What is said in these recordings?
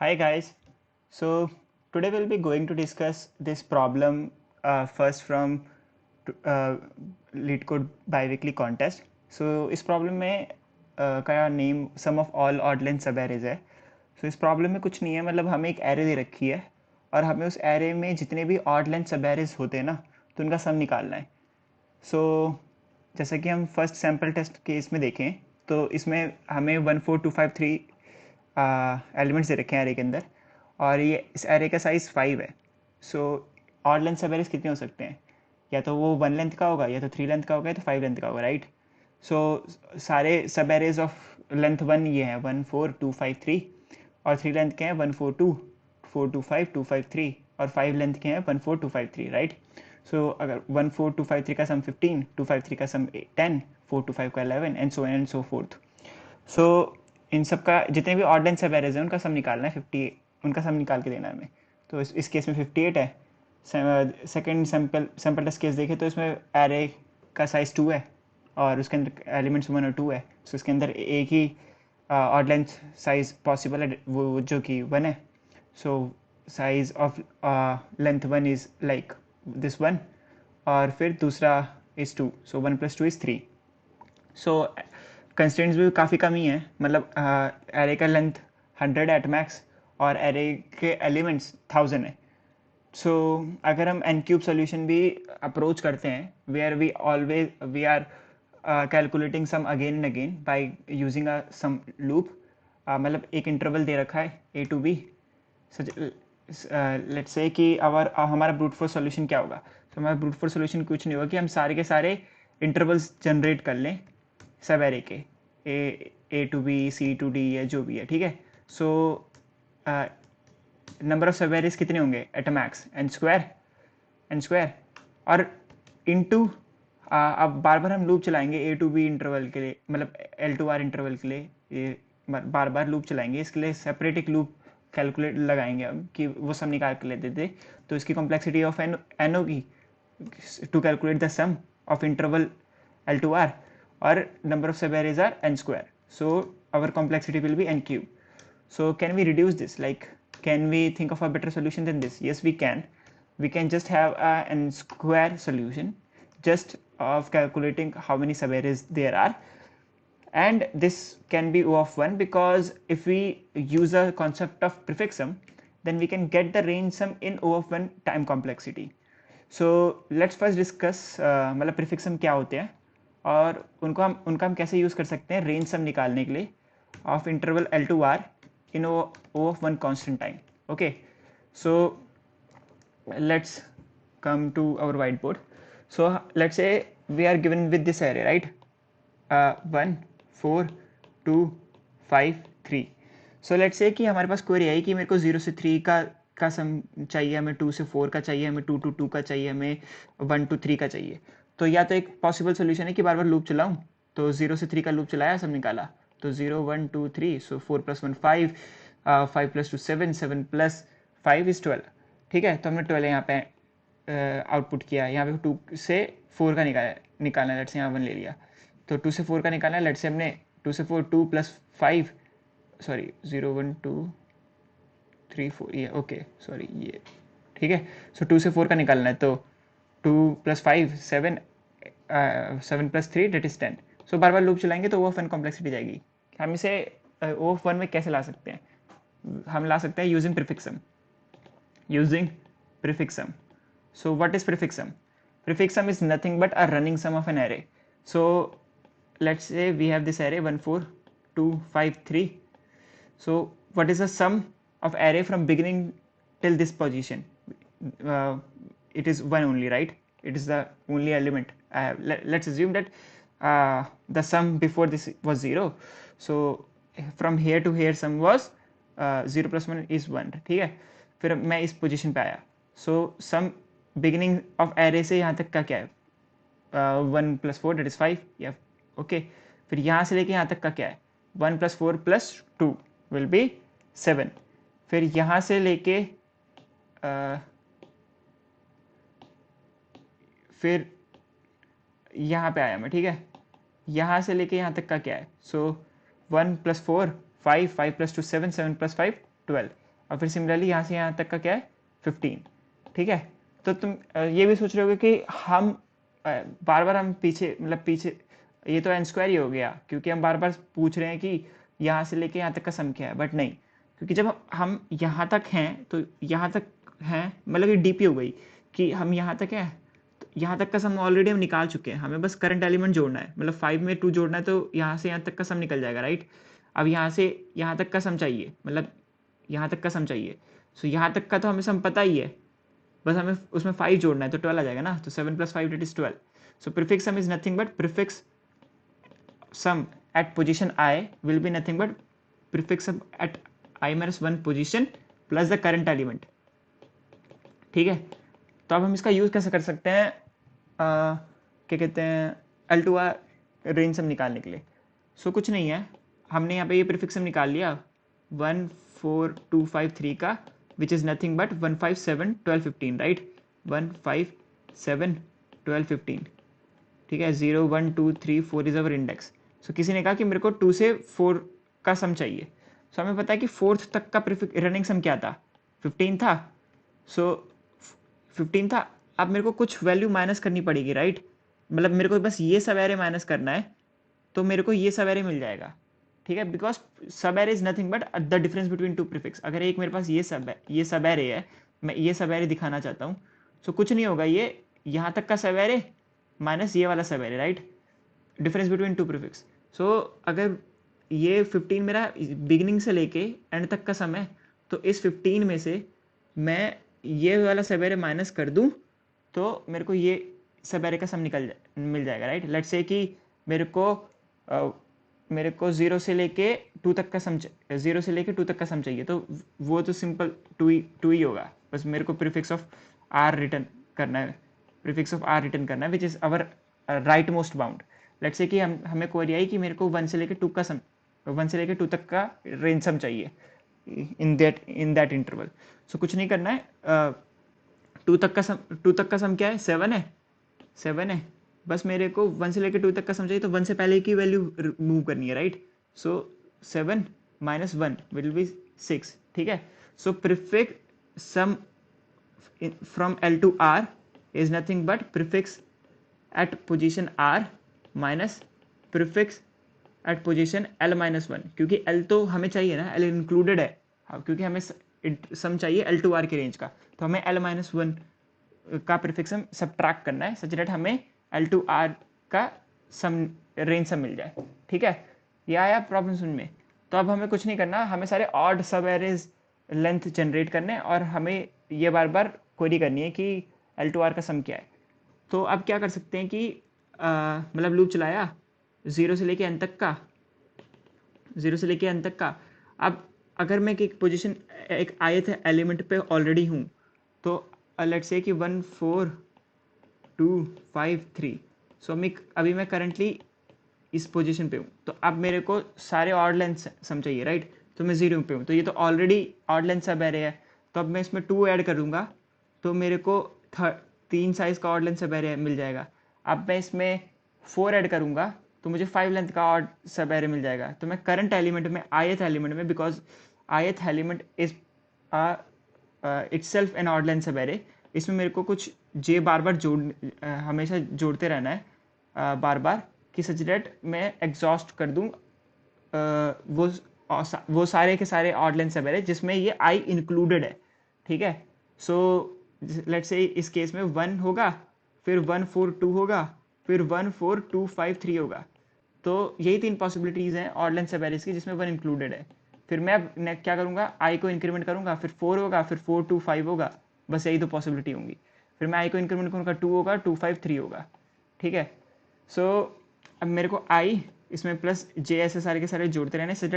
Hi guys. So today we'll be going to discuss this problem first from LeetCode biweekly contest. So इस problem में का name sum of all odd length subarrays है. So इस problem में कुछ नहीं है, मतलब हमें एक एरे दे रखी है और हमें उस एरे में जितने भी ऑड लेंथ सब एरेज होते हैं ना, तो उनका सम निकालना है. सो जैसा कि हम फर्स्ट सैम्पल टेस्ट केस में देखें तो इसमें हमें 1 4 2 5 3 एलिमेंट्स दे रखे हैं एरे के अंदर और ये इस एरे का साइज़ 5 है. So odd length subarrays कितने हो सकते हैं? या तो वो 1 लेंथ का होगा, या तो 3 लेंथ का होगा, या तो 5 लेंथ का होगा, राइट? सो सारे सब एरेज ऑफ लेंथ 1 ये हैं 1 4 2 5 3, और 3 लेंथ के हैं 1 4 2 4 2 5 2 5 3, और 5 लेंथ के हैं 1 4 2 5 3, राइट? सो अगर 1 4 2 5 3 का सम 15, 2 5 3 का सम 10, 4 2 5 का 11 एंड सो फोर्थ. सो इन सब का जितने भी ऑड लेंथ सब एरेज हैं उनका सम निकालना है 50, उनका सम निकाल के देना है हमें. तो इस केस में 58 है. सेकेंड सैम्पल टेस्ट केस देखें तो इसमें एरे का साइज़ 2 है और उसके अंदर एलिमेंट्स 1 और 2 है. सो इसके अंदर एक ही ऑड लेंथ साइज़ पॉसिबल है, वो जो कि 1 है. So size of length 1 is like this 1, और फिर दूसरा is 2. So 1 + 2 is 3. So constraints भी काफ़ी कम ही हैं, मतलब एरे का लेंथ 100 एट मैक्स और एरे के एलिमेंट्स 1000 है. सो अगर हम एन क्यूब सोल्यूशन भी अप्रोच करते हैं where we are calculating some again and again by using a sum loop, मतलब एक इंटरवल दे रखा है ए टू बी. लेट्स से कि हमारा ब्रूट फोर्स सोल्यूशन क्या होगा. तो हमारा ब्रूट फोर्स सोल्यूशन कुछ नहीं होगा कि हम सारे के सारे इंटरवल्स जनरेट कर लें सब एरे के, A to B C to D या जो भी है, ठीक है. So number of subarrays कितने होंगे at a max? N square और इनटू अब बार बार हम लूप चलाएंगे ए टू बी इंटरवल के लिए, मतलब एल टू आर इंटरवल के लिए ये बार बार लूप चलाएंगे. इसके लिए सेपरेट एक लूप कैलकुलेट लगाएंगे हम कि वो सब निकाल के लेते थे. तो इसकी कॉम्प्लेक्सिटी ऑफ एन होगी to calculate the sum of interval L to R, or number of sub arrays are n square. So our complexity will be n cube. So can we reduce this? Like, can we think of a better solution than this? Yes, we can. We can just have a n square solution just of calculating how many sub arrays there are, and this can be O of 1 because if we use a concept of prefix sum, then we can get the range sum in O of 1 time complexity. So let's first discuss मतलब prefix सम क्या होते हैं और उनका हम कैसे use कर सकते हैं रेंज सम निकालने के लिए of interval L to R in O of 1 constant time. Okay, so let's come to our white board. So let's say we are given with this array, right? 1 4 2 5 3. So let's say कि हमारे पास query आई कि मेरे को 0 से 3 का सम चाहिए, हमें 2 से 4 का चाहिए, हमें 2 to 2 का चाहिए, हमें 1 to 3 का चाहिए. तो या तो एक पॉसिबल सोल्यूशन है कि बार बार लूप चलाऊं, तो 0 से 3 का लूप चलाया, सम निकाला, तो 0 1 2 3. सो 4 + 1 5, 5 + 2 7, 7 + 5 इज 12. ठीक है, तो हमने 12 यहाँ पे आउटपुट किया. यहाँ पे 2 से 4 का निकालना लेट्स यहाँ 1 ले लिया, तो 2 से 4 का निकालना है. लेट्स से हमने 2 से 4 2 + 5, सॉरी 0 1 2 3 4 ये ओके सॉरी ये ठीक है. सो 2 से 4 का निकालना है, तो 2 + 5 7, 7 + 3 डेट इज 10. सो बार बार लूप चलाएंगे तो वो फन कॉम्प्लेक्सिटी जाएगी. हम इसे ओ ऑफ 1 में कैसे ला सकते हैं? हम ला सकते हैं using prefix sum. So what is prefix sum? Prefix sum is nothing but a running sum of an array. So let's say we have this array 1 4 2 5 3. So what is the sum of array from beginning till this position? It is 1 only, right? It is the only element. Let's assume that the sum before this was 0. So from here to here sum was 0 + 1 is 1. ठीक है, फिर मैं इस position पे आया. सो सम beginning of array से यहाँ तक का क्या है? 1 + 4 डेट इज 5 या ओके. फिर यहाँ से लेके यहाँ तक का क्या है? 1 + 4 + 2 विल बी 7. फिर यहाँ से लेके फिर यहाँ पे आया मैं, ठीक है. यहाँ से लेके यहाँ तक का क्या है? सो 1 + 4 5, 5 + 2 7, 7 + 5 12. और फिर सिमिलरली यहाँ से यहाँ तक का क्या है 15, ठीक है। तो तुम ये भी सोच रहे होगे कि हम बार बार हम पीछे मतलब पीछे, ये तो एन स्क्वायर ही हो गया क्योंकि हम बार बार पूछ रहे हैं कि यहाँ से लेके यहाँ तक का सम क्या है, बट नहीं, क्योंकि जब हम यहाँ तक हैं तो यहाँ तक हैं मतलब ये डीपी हो गई कि हम यहाँ तक है, तो यहाँ तक का सम ऑलरेडी हम निकाल चुके हैं, हमें बस करंट एलिमेंट जोड़ना है, मतलब 5 में 2 जोड़ना है तो यहाँ से यहाँ तक का सम निकल जाएगा, राइट। अब यहाँ से यहाँ तक का सम चाहिए, मतलब यहाँ तक का सम चाहिए, सो यहाँ तक का तो हमें सम पता ही है, बस हमें उसमें 5 जोड़ना है तो 12 आ जाएगा ना, तो 7 + 5 that is 12। So prefix some is nothing but prefix sum at position I will be nothing but prefix sum at i-1 position plus the current element, ठीक है। तो अब हम इसका यूज कैसे कर सकते हैं, क्या कहते हैं, L2R रेंज सम निकालने के लिए। सो कुछ नहीं है, हमने यहाँ पे ये प्रीफिक्स सम निकाल लिया 14253 का, which is nothing but 157 12 15, right, 157 12 15, ठीक है। 0 1 2 3 4 इज अवर इंडेक्स। सो किसी ने कहा कि मेरे को 2 से 4 का सम चाहिए, सो हमें पता है कि 4th तक का रनिंग सम क्या था, 15 था। सो 15 था, अब मेरे को कुछ वैल्यू माइनस करनी पड़ेगी, राइट, मतलब मेरे को बस ये सब एरे माइनस करना है तो मेरे को ये सब एरे मिल जाएगा, ठीक है, बिकॉज सब array is nothing but the difference between two prefix. अगर एक मेरे पास ये सब एरे है, मैं ये सब एरे दिखाना चाहता हूँ, सो कुछ नहीं होगा, ये यहाँ तक का सब एरे माइनस ये वाला subarray, right, difference between two prefix. So अगर ये 15 मेरा बिगिनिंग से लेके एंड तक का सम है, तो इस 15 में से मैं ये वाला सब एरे माइनस कर दूं तो मेरे को ये सब एरे का सम मिल जाएगा, राइट। लेट्स से कि मेरे को 0 से लेके 2 तक का सम 0 से लेके 2 तक का सम चाहिए, तो वो तो सिंपल 2 ही होगा, बस मेरे को प्रीफिक्स ऑफ आर रिटर्न करना है, प्रीफिक्स ऑफ आर रिटर्न करना है which is our right most bound. Let's say कि हमें क्वेरी आई कि मेरे को 1 से लेके 2 का सम 1 से लेके 2 तक का रेंज सम चाहिए इन दैट इंटरवल। सो कुछ नहीं करना है, 2 तक का सम क्या है, 7 है, बस मेरे को 1 से लेके 2 तक का सम चाहिए, तो 1 से पहले की वैल्यू मूव करनी है, राइट। सो 7 - 1 विल बी 6, ठीक है। So prefix sum from L to R is nothing but prefix at position R minus prefix at position L - 1, क्योंकि L तो हमें चाहिए ना, L इंक्लूडेड है, क्योंकि हमें सम चाहिए L to R के रेंज का, तो हमें L - 1 का प्रीफिक्स हम सब्ट्रैक्ट करना है सच दैट हमें L to R का सम रेंज सम मिल जाए, ठीक है। ये आया प्रॉब्लम समझ में। तो अब हमें कुछ नहीं करना, हमें सारे ऑड सब एरेज लेंथ जनरेट करने और हमें ये बार बार क्वेरी करनी है कि L to R का सम क्या है। तो अब क्या कर सकते हैं कि मतलब लूप चलाया 0 से लेके n तक का, 0 से लेके n तक का। अब अगर मैं एक पोजीशन एक ith एलिमेंट पे ऑलरेडी हूँ, तो लेट्स से कि 1 4 2 5 3, सो अभी मैं करंटली इस पोजीशन पे हूँ, तो अब मेरे को सारे ऑड लेंथ सम चाहिए, राइट, तो मैं 0 पे हूँ, तो ये तो ऑलरेडी ऑड लेंथ सब एरे है, तो अब मैं इसमें 2 ऐड करूँगा तो मेरे को 3 साइज का ऑड लेंथ सब एरे मिल जाएगा। अब मैं इसमें 4 ऐड करूँगा तो मुझे 5 लेंथ का ऑड सब एरे मिल जाएगा। तो मैं करंट एलिमेंट में ith एलिमेंट में, because ith element is itself an odd length subarray, इसमें मेरे को कुछ जे बार बार हमेशा जोड़ते रहना है बार बार, कि सच डेट मैं एग्जॉस्ट कर दूँ वो सारे के सारे ऑड लेंथ सब एरे जिसमें ये आई इंक्लूडेड है, ठीक है। सो लेट्स से इस केस में 1 होगा, फिर 1 4 2 होगा, फिर 1 4 2 5 3 होगा, तो यही 3 पॉसिबिलिटीज़ हैं ऑड लेंथ सब एरेज की जिसमें 1 इंक्लूडेड है। फिर मैं अब क्या करूँगा, आई को इंक्रीमेंट करूँगा, फिर 4 होगा, फिर 4 2 5 होगा, बस यही 2 पॉसिबिलिटी होंगी। फिर मैं आई को इंक्रीमेंट करूँगा, 2 होगा, 2 5 3 होगा, ठीक है। सो अब मेरे को आई इसमें प्लस जे ऐसे सारे के सारे जोड़ते रहने सच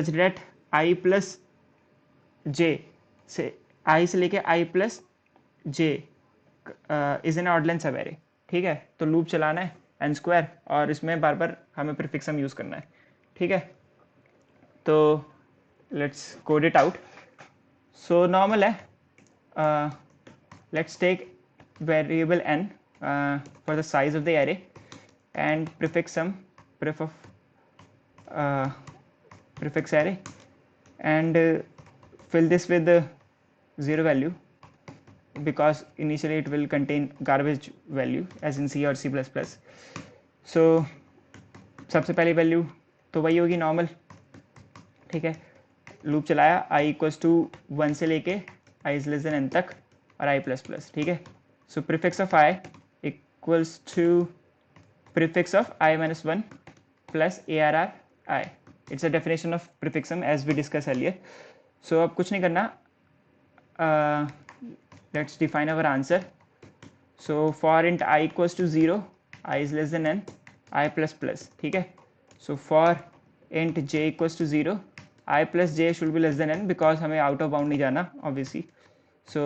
डेट आई प्लस जे से आई से लेके I plus J is an odd length subarray, ठीक है। तो लूप चलाना है एन स्क्वायर और इसमें बार बार हमें प्रीफिक्स सम यूज़ करना है, ठीक है। तो let's code it out. So normal है, let's take variable n for the size of the array and prefix sum prefix array and fill this with the 0 value because initially it will contain garbage value as in C or C++. So सबसे पहली value तो वही होगी normal, ठीक है। Loop चलाया i equals to 1 से लेके i is less than n तक और i प्लस प्लस, ठीक है। So prefix of i equals to prefix of i minus 1 plus arr i। It's a definition of prefix sum as we discuss earlier. So अब कुछ नहीं करना, let's define our answer. So for int i equals to 0 i is less than n i plus plus, ठीक है। So for int j equals to 0 i plus j should be less than n because हमें out of bound नहीं जाना obviously. So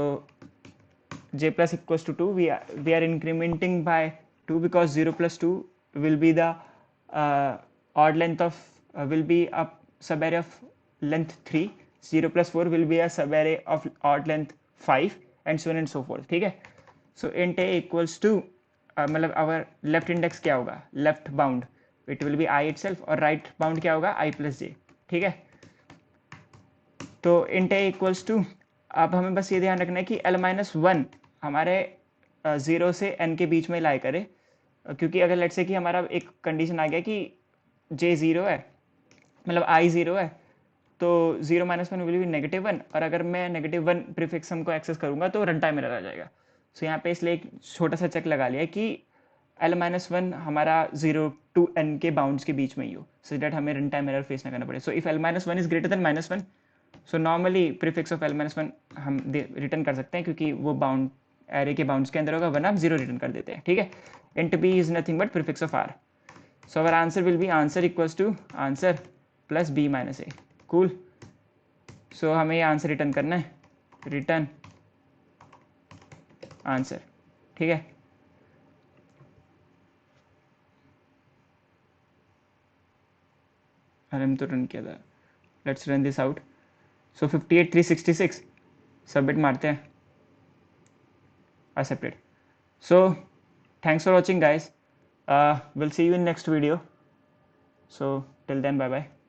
j plus equals to 2, we are incrementing by 2 because 0 plus 2 will be the odd length of will be a subarray of length 3, 0 plus 4 will be a subarray of odd length 5 and so on and so forth, ठीक है। So int a equals to मतलब our left index क्या होगा, left bound it will be i itself और right bound क्या होगा i plus j, ठीक है। तो int a इक्वल्स टू, अब हमें बस ये ध्यान रखना है कि l माइनस 1 हमारे 0 से n के बीच में लाई करे, क्योंकि अगर लेट्स से कि हमारा एक कंडीशन आ गया कि j 0 है मतलब i 0 है तो 0 माइनस 1 विल बी नेगेटिव 1 और अगर मैं नेगेटिव 1 प्रीफिक्सम को एक्सेस करूंगा तो रन टाइम एरर आ जाएगा। सो यहाँ पे इसलिए एक छोटा सा चेक लगा लिया कि l माइनस 1 हमारा 0 टू n के बाउंड्स के बीच में ही हो, सो दैट हमें रन टाइम एरर फेस ना करना पड़े। So if l minus 1 is greater than minus 1, so normally prefix of l minus 1 हम रिटर्न कर सकते हैं क्योंकि वो बाउंड एरे के बाउंड्स के अंदर होगा, वरना हम 0 रिटर्न कर देते हैं, ठीक है। int b is nothing but prefix of r। So our answer will be answer equals to answer plus b minus a। Cool. So हमें ये आंसर रिटर्न करना है, रिटर्न आंसर, ठीक है। अरे हम तो रन किया था, let's run this out. So 58,366 submit मारते हैं, accepted. So thanks for watching guys, we'll see you in next video. So till then, bye bye.